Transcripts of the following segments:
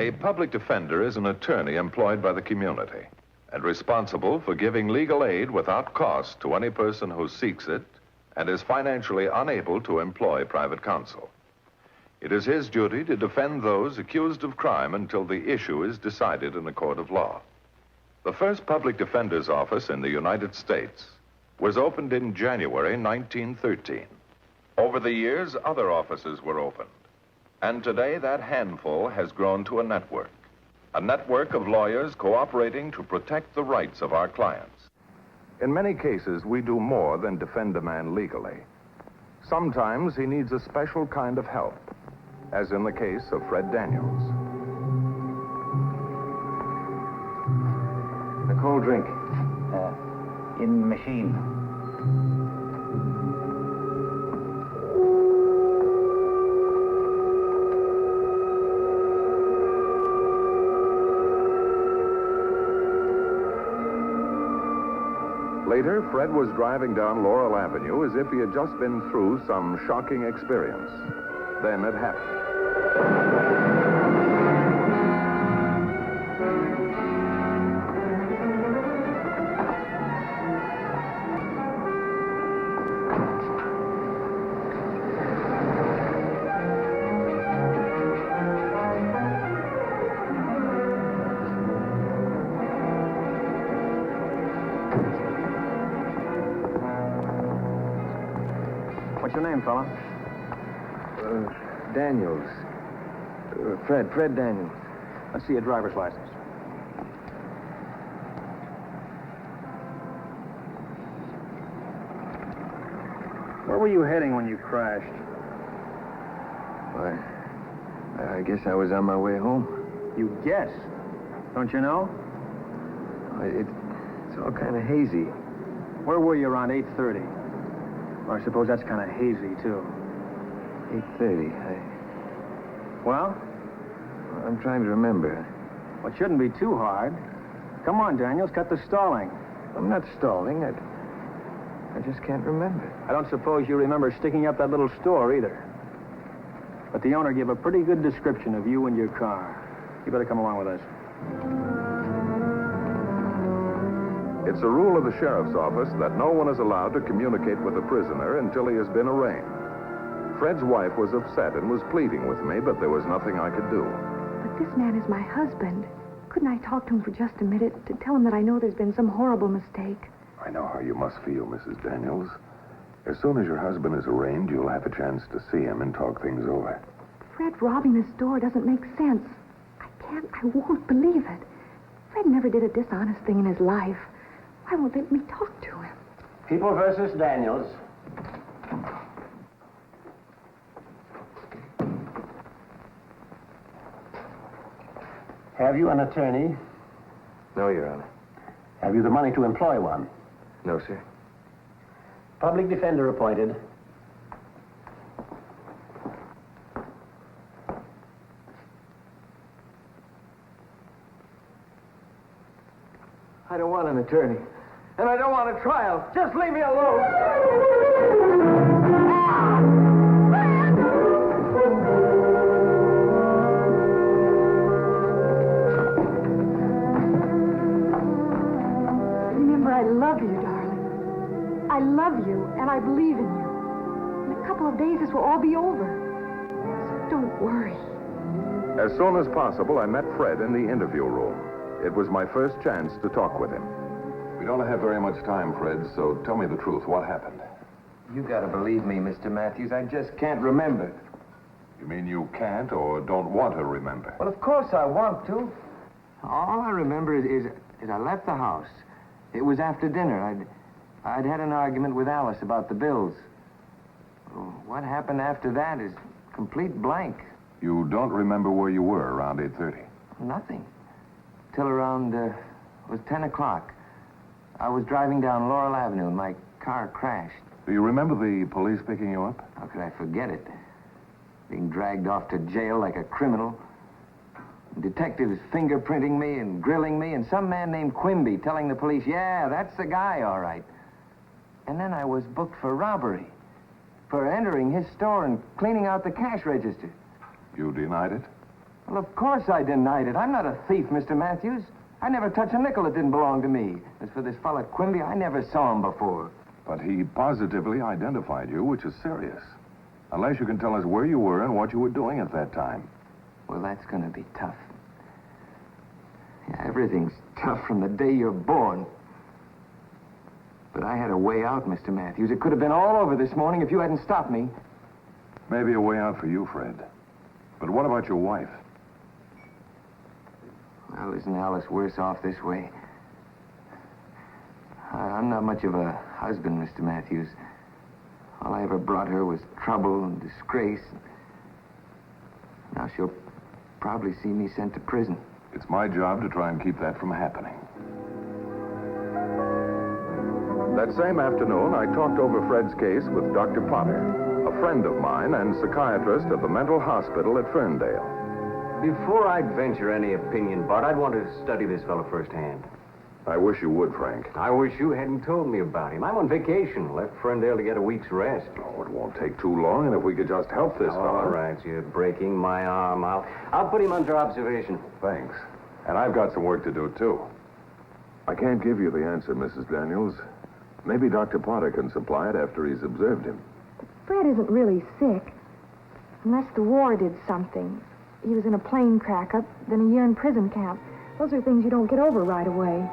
A public defender is an attorney employed by the community and responsible for giving legal aid without cost to any person who seeks it and is financially unable to employ private counsel. It is his duty to defend those accused of crime until the issue is decided in a court of law. The first public defender's office in the United States was opened in January 1913. Over the years, other offices were opened. And today, that handful has grown to a network of lawyers cooperating to protect the rights of our clients. In many cases, we do more than defend a man legally. Sometimes he needs a special kind of help, as in the case of Fred Daniels. A cold drink. In machine. Later, Fred was driving down Laurel Avenue as if he had just been through some shocking experience. Then it happened. What's your name, fella? Daniels. Fred Daniels. Let's see your driver's license. Where were you heading when you crashed? Why, I guess I was on my way home. You guess. Don't you know? It's all kind of hazy. Where were you around 8:30? Well, I suppose that's kind of hazy, too. 8:30. Well? I'm trying to remember. Well, it shouldn't be too hard. Come on, Daniels, cut the stalling. I'm not stalling. I just can't remember. I don't suppose you remember sticking up that little store, either. But the owner gave a pretty good description of you and your car. You better come along with us. It's a rule of the sheriff's office that no one is allowed to communicate with a prisoner until he has been arraigned. Fred's wife was upset and was pleading with me, but there was nothing I could do. But this man is my husband. Couldn't I talk to him for just a minute to tell him that I know there's been some horrible mistake? I know how you must feel, Mrs. Daniels. As soon as your husband is arraigned, you'll have a chance to see him and talk things over. Fred robbing the store doesn't make sense. I won't believe it. Fred never did a dishonest thing in his life. Why won't they let me talk to him? People versus Daniels. Have you an attorney? No, Your Honor. Have you the money to employ one? No, sir. Public defender appointed. I don't want an attorney. And I don't want a trial. Just leave me alone. Remember, I love you, darling. I love you, and I believe in you. In a couple of days, this will all be over. So don't worry. As soon as possible, I met Fred in the interview room. It was my first chance to talk with him. We don't have very much time, Fred, so tell me the truth. What happened? You gotta believe me, Mr. Matthews. I just can't remember. You mean you can't or don't want to remember? Well, of course I want to. All I remember is I left the house. It was after dinner. I'd had an argument with Alice about the bills. What happened after that is complete blank. You don't remember where you were around 8:30? Nothing. Till around, it was 10 o'clock. I was driving down Laurel Avenue and my car crashed. Do you remember the police picking you up? How could I forget it? Being dragged off to jail like a criminal. Detectives fingerprinting me and grilling me, and some man named Quimby telling the police, yeah, that's the guy, all right. And then I was booked for robbery, for entering his store and cleaning out the cash register. You denied it? Well, of course I denied it. I'm not a thief, Mr. Matthews. I never touched a nickel that didn't belong to me. As for this fella Quimby, I never saw him before. But he positively identified you, which is serious. Unless you can tell us where you were and what you were doing at that time. Well, that's going to be tough. Yeah, everything's tough from the day you're born. But I had a way out, Mr. Matthews. It could have been all over this morning if you hadn't stopped me. Maybe a way out for you, Fred. But what about your wife? Well, isn't Alice worse off this way? I'm not much of a husband, Mr. Matthews. All I ever brought her was trouble and disgrace. Now she'll probably see me sent to prison. It's my job to try and keep that from happening. That same afternoon, I talked over Fred's case with Dr. Potter, a friend of mine and psychiatrist of the mental hospital at Ferndale. Before I'd venture any opinion, Bart, I'd want to study this fellow firsthand. I wish you would, Frank. I wish you hadn't told me about him. I'm on vacation. Left Ferndale to get a week's rest. Oh, it won't take too long, and if we could just help this fellow... All right, you're breaking my arm. I'll put him under observation. Thanks. And I've got some work to do, too. I can't give you the answer, Mrs. Daniels. Maybe Dr. Potter can supply it after he's observed him. Fred isn't really sick. Unless the war did something. He was in a plane crack-up, then a year in prison camp. Those are things you don't get over right away.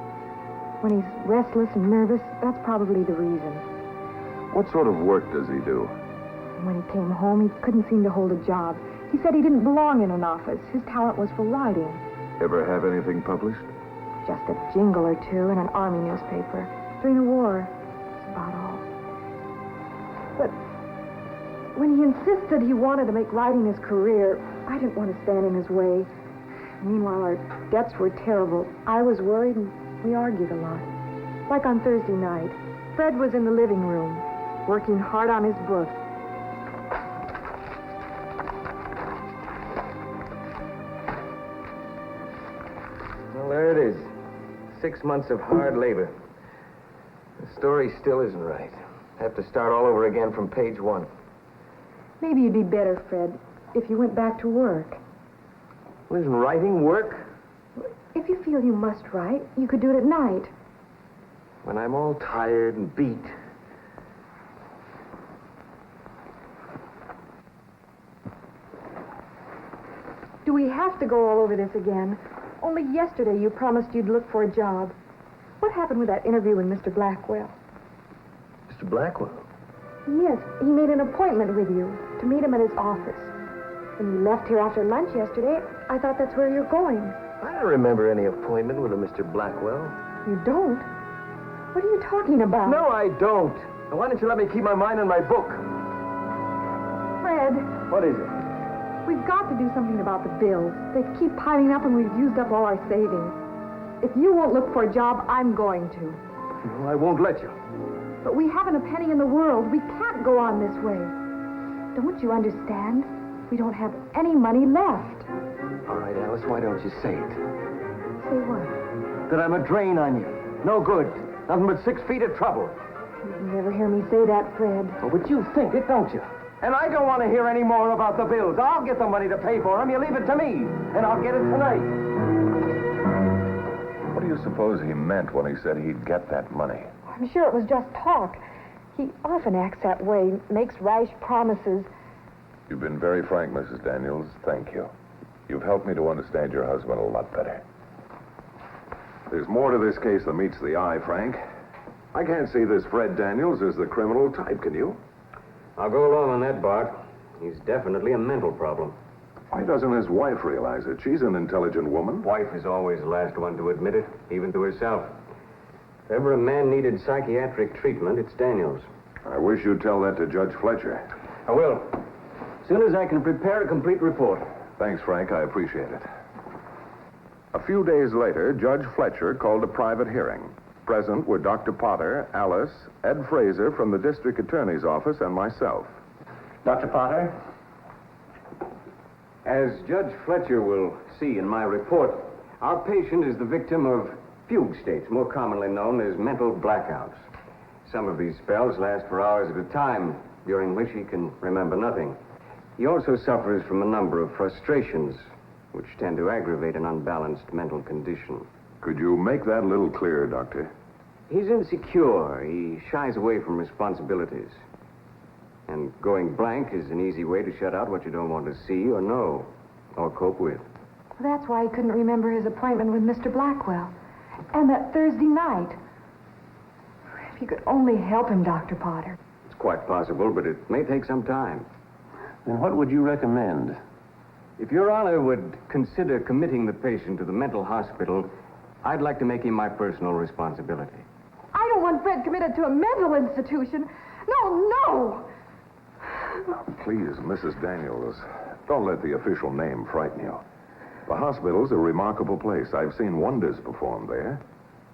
When he's restless and nervous, that's probably the reason. What sort of work does he do? When he came home, he couldn't seem to hold a job. He said he didn't belong in an office. His talent was for writing. Ever have anything published? Just a jingle or two in an army newspaper. During the war, that's about all. But when he insisted he wanted to make writing his career, I didn't want to stand in his way. Meanwhile, our debts were terrible. I was worried, and we argued a lot. Like on Thursday night, Fred was in the living room, working hard on his book. Well, there it is. 6 months of hard labor. The story still isn't right. Have to start all over again from page 1. Maybe you'd be better, Fred, if you went back to work. Well, isn't writing work? If you feel you must write, you could do it at night. When I'm all tired and beat. Do we have to go all over this again? Only yesterday you promised you'd look for a job. What happened with that interview with Mr. Blackwell? Mr. Blackwell? Yes, he made an appointment with you to meet him at his office. When you left here after lunch yesterday, I thought that's where you're going. I don't remember any appointment with a Mr. Blackwell. You don't? What are you talking about? No, I don't. Now, why don't you let me keep my mind on my book? Fred, What is it? we've got to do something about the bills. They keep piling up and we've used up all our savings. If you won't look for a job, I'm going to. No, I won't let you. But we haven't a penny in the world. We can't go on this way. Don't you understand? We don't have any money left. All right, Alice, why don't you say it? Say what? That I'm a drain on you. No good. Nothing but 6 feet of trouble. You'd never hear me say that, Fred. Oh, but you think it, don't you? And I don't want to hear any more about the bills. I'll get the money to pay for them. You leave it to me, and I'll get it tonight. What do you suppose he meant when he said he'd get that money? I'm sure it was just talk. He often acts that way, makes rash promises. You've been very frank, Mrs. Daniels. Thank you. You've helped me to understand your husband a lot better. There's more to this case than meets the eye, Frank. I can't see this Fred Daniels as the criminal type, can you? I'll go along on that, Bart. He's definitely a mental problem. Why doesn't his wife realize it? She's an intelligent woman. Wife is always the last one to admit it, even to herself. If ever a man needed psychiatric treatment, it's Daniels. I wish you'd tell that to Judge Fletcher. I will. As soon as I can prepare a complete report. Thanks, Frank. I appreciate it. A few days later, Judge Fletcher called a private hearing. Present were Dr. Potter, Alice, Ed Fraser from the district attorney's office, and myself. Dr. Potter? As Judge Fletcher will see in my report, our patient is the victim of fugue states, more commonly known as mental blackouts. Some of these spells last for hours at a time, during which he can remember nothing. He also suffers from a number of frustrations, which tend to aggravate an unbalanced mental condition. Could you make that a little clearer, Doctor? He's insecure. He shies away from responsibilities. And going blank is an easy way to shut out what you don't want to see or know or cope with. That's why he couldn't remember his appointment with Mr. Blackwell. And that Thursday night. If you could only help him, Dr. Potter. It's quite possible, but it may take some time. Then what would you recommend? If Your Honor would consider committing the patient to the mental hospital, I'd like to make him my personal responsibility. I don't want Fred committed to a mental institution. No, no! Now, please, Mrs. Daniels, don't let the official name frighten you. The hospital's a remarkable place. I've seen wonders performed there.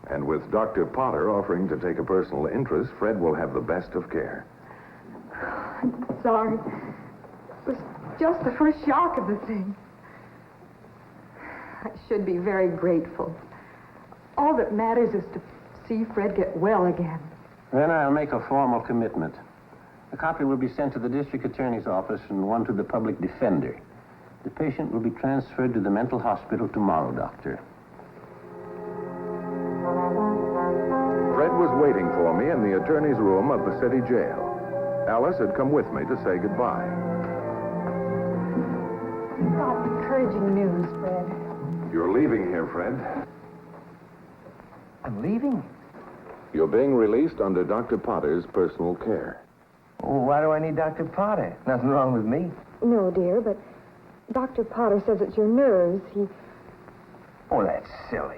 And with Dr. Potter offering to take a personal interest, Fred will have the best of care. I'm sorry. It was just the first shock of the thing. I should be very grateful. All that matters is to see Fred get well again. Then I'll make a formal commitment. A copy will be sent to the district attorney's office and one to the public defender. The patient will be transferred to the mental hospital tomorrow, Doctor. Fred was waiting for me in the attorney's room of the city jail. Alice had come with me to say goodbye. Got encouraging news, Fred. You're leaving here, Fred. I'm leaving? You're being released under Dr. Potter's personal care. Oh, why do I need Dr. Potter? Nothing wrong with me. No, dear, but Dr. Potter says it's your nerves. Oh, that's silly.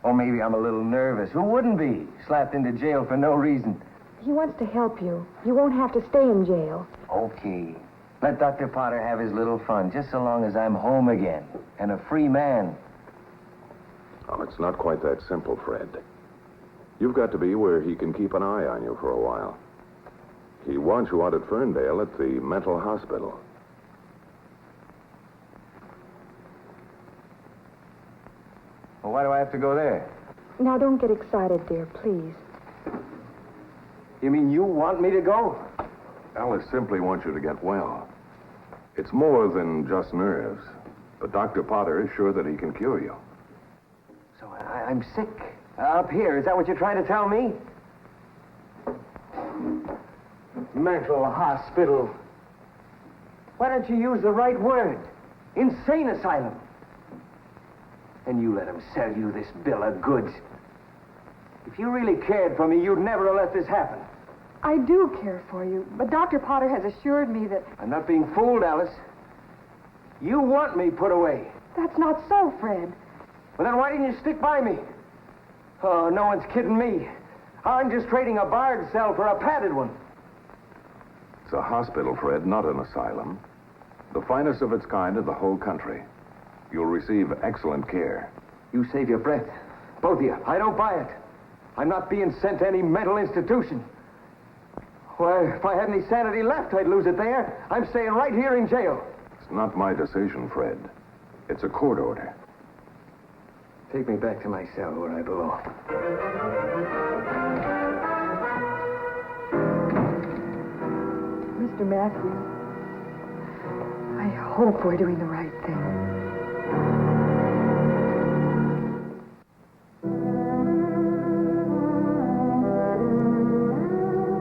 Or maybe I'm a little nervous. Who wouldn't be? Slapped into jail for no reason. He wants to help you. You won't have to stay in jail. Okay. Let Dr. Potter have his little fun, just so long as I'm home again and a free man. Oh, it's not quite that simple, Fred. You've got to be where he can keep an eye on you for a while. He wants you out at Ferndale at the mental hospital. Well, why do I have to go there? Now, don't get excited, dear, please. You mean you want me to go? Alice simply wants you to get well. It's more than just nerves. But Dr. Potter is sure that he can cure you. So I'm sick. Up here, is that what you're trying to tell me? Mental hospital. Why don't you use the right word? Insane asylum. And you let him sell you this bill of goods. If you really cared for me, you'd never have let this happen. I do care for you, but Dr. Potter has assured me that... I'm not being fooled, Alice. You want me put away. That's not so, Fred. Well, then why didn't you stick by me? Oh, no one's kidding me. I'm just trading a barred cell for a padded one. It's a hospital, Fred, not an asylum. The finest of its kind in the whole country. You'll receive excellent care. You save your breath. Both of you. I don't buy it. I'm not being sent to any mental institution. Why, if I had any sanity left, I'd lose it there. I'm staying right here in jail. It's not my decision, Fred. It's a court order. Take me back to my cell where I belong. Mr. Matthews, I hope we're doing the right thing.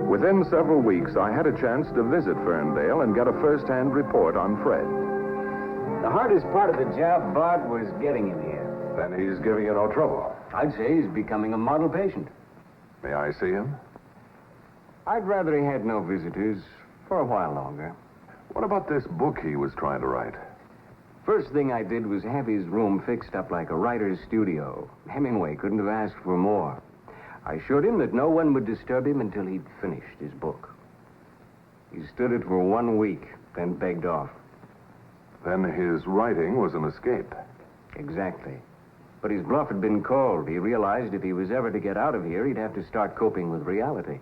Within several weeks, I had a chance to visit Ferndale and get a first-hand report on Fred. The hardest part of the job, Bart, was getting him here. Then he's giving you no trouble. I'd say he's becoming a model patient. May I see him? I'd rather he had no visitors for a while longer. What about this book he was trying to write? First thing I did was have his room fixed up like a writer's studio. Hemingway couldn't have asked for more. I assured him that no one would disturb him until he'd finished his book. He stood it for 1 week, then begged off. Then his writing was an escape. Exactly. But his bluff had been called. He realized if he was ever to get out of here, he'd have to start coping with reality.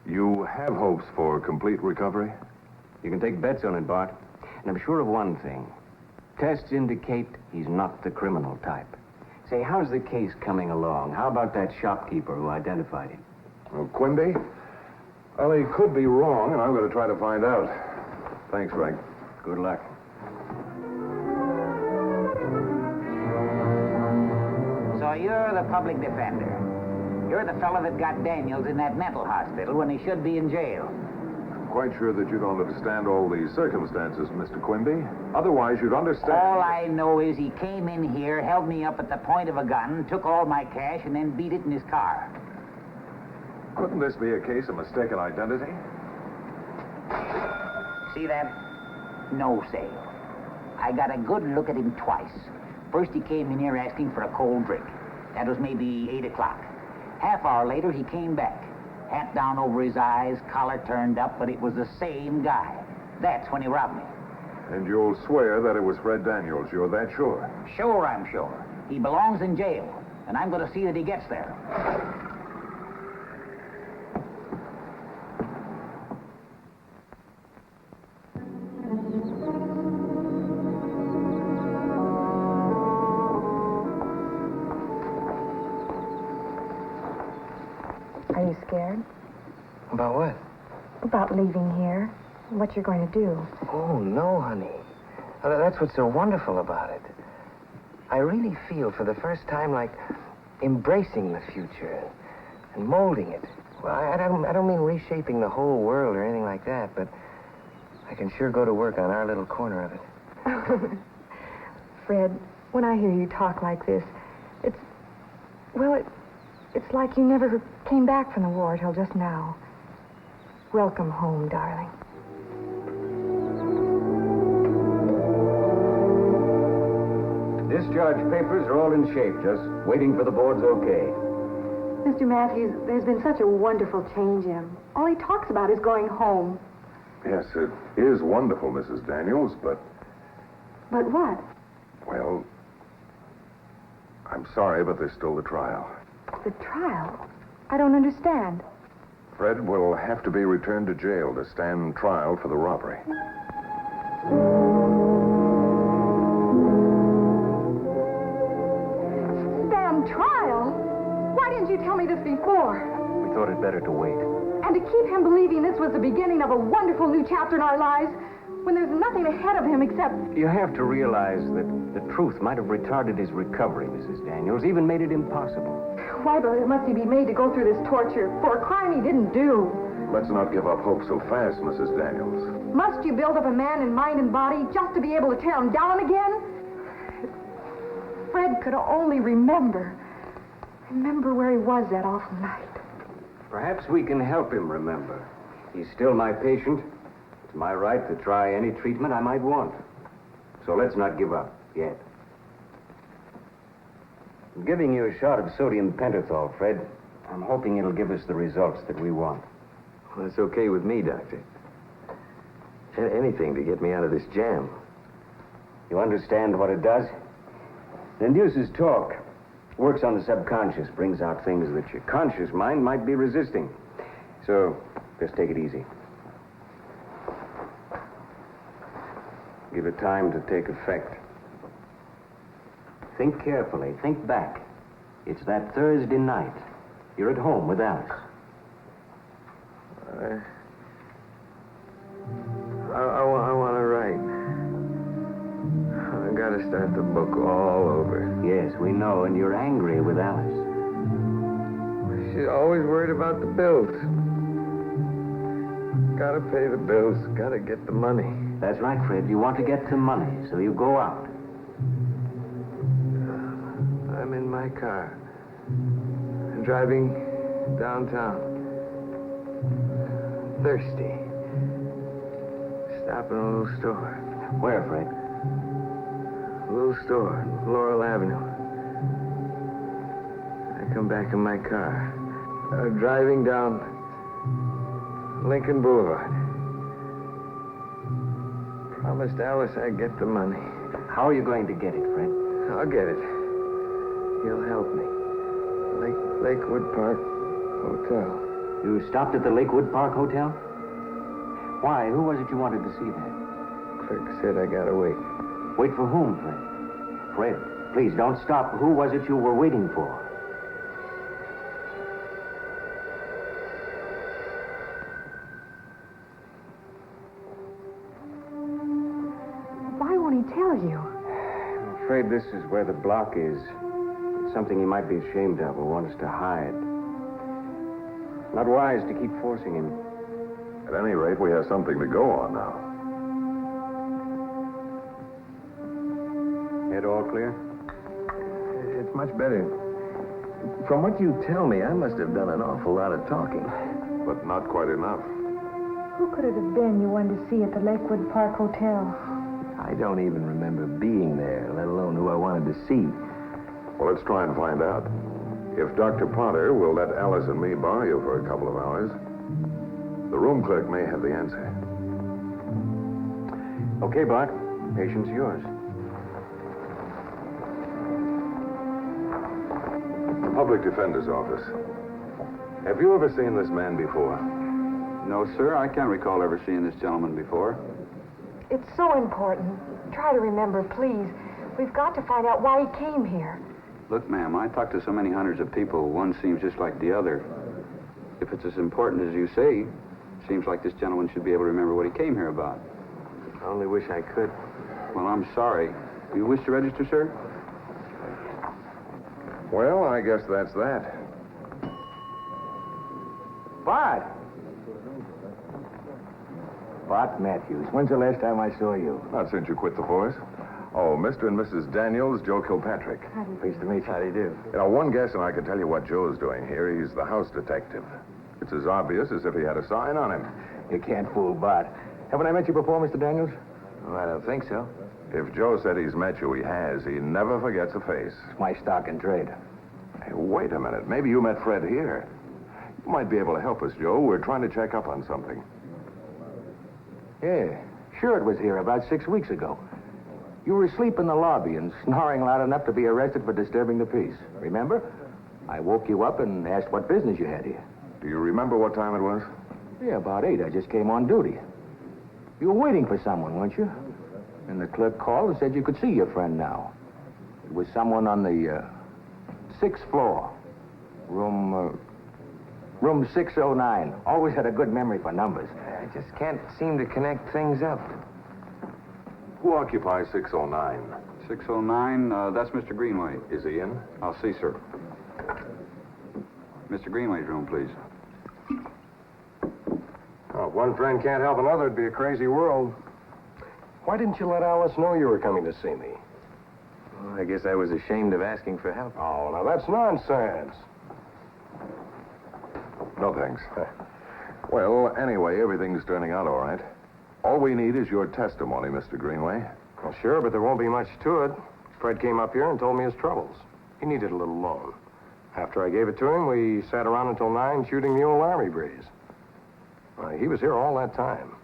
You have hopes for complete recovery? You can take bets on it, Bart. And I'm sure of one thing. Tests indicate he's not the criminal type. Say, how's the case coming along? How about that shopkeeper who identified him? Oh, Quimby? Well, he could be wrong, and I'm going to try to find out. Thanks, Frank. Good luck. you're the public defender. You're the fellow that got Daniels in that mental hospital when he should be in jail. Quite sure that you don't understand all the circumstances, Mr. Quimby. Otherwise, you'd understand. All I know is he came in here, held me up at the point of a gun, took all my cash, and then beat it in his car. Couldn't this be a case of mistaken identity? See that? No sale. I got a good look at him twice. First, he came in here asking for a cold drink. That was maybe 8 o'clock. Half hour later, he came back. Hat down over his eyes, collar turned up, but it was the same guy. That's when he robbed me. And you'll swear that it was Fred Daniels. You're that sure? Sure, I'm sure. He belongs in jail, and I'm going to see that he gets there. Are you scared? About what? About leaving here? What you're going to do? Oh, no, honey. That's what's so wonderful about it. I really feel for the first time like embracing the future and molding it. Well, I don't mean reshaping the whole world or anything like that, but I can sure go to work on our little corner of it. Fred, when I hear you talk like this, it's like you never came back from the war till just now. Welcome home, darling. Discharge papers are all in shape, just waiting for the board's okay. Mr. Matthews, there's been such a wonderful change in him. All he talks about is going home. Yes, it is wonderful, Mrs. Daniels, but, But what? well, I'm sorry, but there's still the trial. The trial? I don't understand. Fred will have to be returned to jail to stand trial for the robbery. Stand trial? Why didn't you tell me this before? We thought it better to wait. And to keep him believing this was the beginning of a wonderful new chapter in our lives, when there's nothing ahead of him except... You have to realize that the truth might have retarded his recovery, Mrs. Daniels, even made it impossible. Why must he be made to go through this torture for a crime he didn't do? Let's not give up hope so fast, Mrs. Daniels. Must you build up a man in mind and body just to be able to tear him down again? Fred could only remember where he was that awful night. Perhaps we can help him remember. He's still my patient. It's my right to try any treatment I might want. So let's not give up yet. I'm giving you a shot of sodium pentothal, Fred. I'm hoping it'll give us the results that we want. Well, that's okay with me, Doctor. Anything to get me out of this jam. You understand what it does? It induces talk. Works on the subconscious, brings out things that your conscious mind might be resisting. So, just take it easy. Give it time to take effect. Think carefully. Think back. It's that Thursday night. You're at home with Alice. I want to write. I got to start the book all over. Yes, we know, and you're angry with Alice. She's always worried about the bills. Gotta pay the bills. Gotta get the money. That's right, Fred. You want to get some money, so you go out. I'm in my car. I'm driving downtown. Thirsty. Stop in a little store. Where, Fred? A little store on Laurel Avenue. I come back in my car. Driving down Lincoln Boulevard. Promised Alice I'd get the money. How are you going to get it, Fred? I'll get it. He'll help me. Lakewood Park Hotel. You stopped at the Lakewood Park Hotel? Why? Who was it you wanted to see there? Clerk said I gotta wait. Wait for whom, Fred? Fred, please don't stop. Who was it you were waiting for? Why won't he tell you? I'm afraid this is where the block is. something he might be ashamed of or want us to hide. Not wise to keep forcing him. At any rate, we have something to go on now. Head all clear? It's much better. From what you tell me, I must have done an awful lot of talking. But not quite enough. Who could it have been you wanted to see at the Lakewood Park Hotel? I don't even remember being there, let alone who I wanted to see. Well, let's try and find out. If Dr. Potter will let Alice and me borrow you for a couple of hours, the room clerk may have the answer. Okay, Bart. Patient's yours. The public defender's office. Have you ever seen this man before? No, sir. I can't recall ever seeing this gentleman before. It's so important. Try to remember, please. We've got to find out why he came here. Look, ma'am, I talk to so many hundreds of people, one seems just like the other. If it's as important as you say, seems like this gentleman should be able to remember what he came here about. I only wish I could. Well, I'm sorry. Do you wish to register, sir? Well, I guess that's that. Bart! Bart Matthews. When's the last time I saw you? Not since you quit the force. Oh, Mr. and Mrs. Daniels, Joe Kilpatrick. Pleased to meet you. How do you do? You know, one guess and I can tell you what Joe's doing here. He's the house detective. It's as obvious as if he had a sign on him. You can't fool Bart. Haven't I met you before, Mr. Daniels? Oh, I don't think so. If Joe said he's met you, he has. He never forgets a face. It's my stock and trade. Hey, wait a minute. Maybe you met Fred here. You might be able to help us, Joe. We're trying to check up on something. Yeah, sure it was here about 6 weeks ago. You were asleep in the lobby and snoring loud enough to be arrested for disturbing the peace. Remember? I woke you up and asked what business you had here. Do you remember what time it was? Yeah, about 8. I just came on duty. You were waiting for someone, weren't you? And the clerk called and said you could see your friend now. It was someone on the 6th floor. Room 609. Always had a good memory for numbers. I just can't seem to connect things up. Who occupies 609? 609, that's Mr. Greenway. Is he in? I'll see, sir. Mr. Greenway's room, please. Oh, if one friend can't help another, it'd be a crazy world. Why didn't you let Alice know you were coming to see me? Well, I guess I was ashamed of asking for help. Oh, now that's nonsense. No, thanks. Well, anyway, everything's turning out all right. All we need is your testimony, Mr. Greenway. Well, sure, but there won't be much to it. Fred came up here and told me his troubles. He needed a little loan. After I gave it to him, we sat around until 9 shooting the old army breeze. He was here all that time.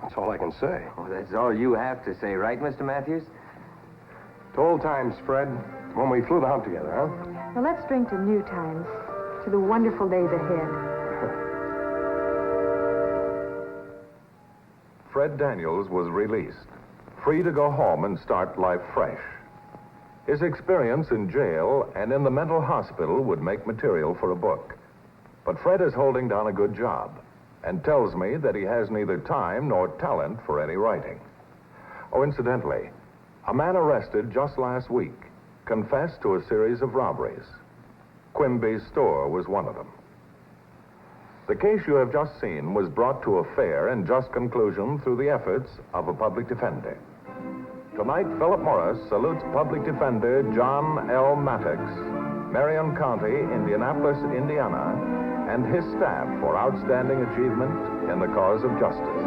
That's all I can say. Oh, that's all you have to say, right, Mr. Matthews? To old times, Fred, when we flew the hump together, huh? Now let's drink to new times, to the wonderful days ahead. Fred Daniels was released, free to go home and start life fresh. His experience in jail and in the mental hospital would make material for a book. But Fred is holding down a good job and tells me that he has neither time nor talent for any writing. Oh, incidentally, a man arrested just last week confessed to a series of robberies. Quimby's store was one of them. The case you have just seen was brought to a fair and just conclusion through the efforts of a public defender. Tonight, Philip Morris salutes Public Defender John L. Maddox, Marion County, Indianapolis, Indiana, and his staff for outstanding achievement in the cause of justice.